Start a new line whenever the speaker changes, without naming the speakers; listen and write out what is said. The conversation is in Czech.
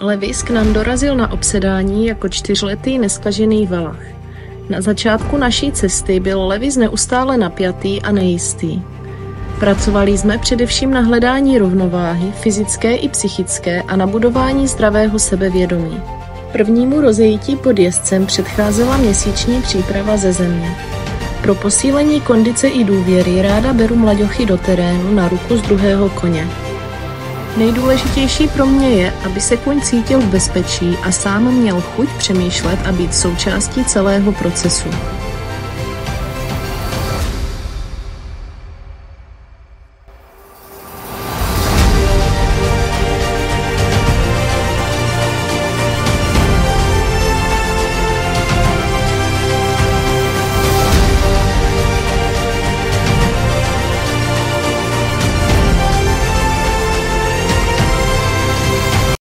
Levis k nám dorazil na obsedání jako 4letý neskažený valach. Na začátku naší cesty byl Levis neustále napjatý a nejistý. Pracovali jsme především na hledání rovnováhy, fyzické i psychické a na budování zdravého sebevědomí. Prvnímu rozejítí pod jezdcem předcházela měsíční příprava ze země. Pro posílení kondice i důvěry ráda beru mlaďochy do terénu na ruku z druhého koně. Nejdůležitější pro mě je, aby se kůň cítil v bezpečí a sám měl chuť přemýšlet a být součástí celého procesu.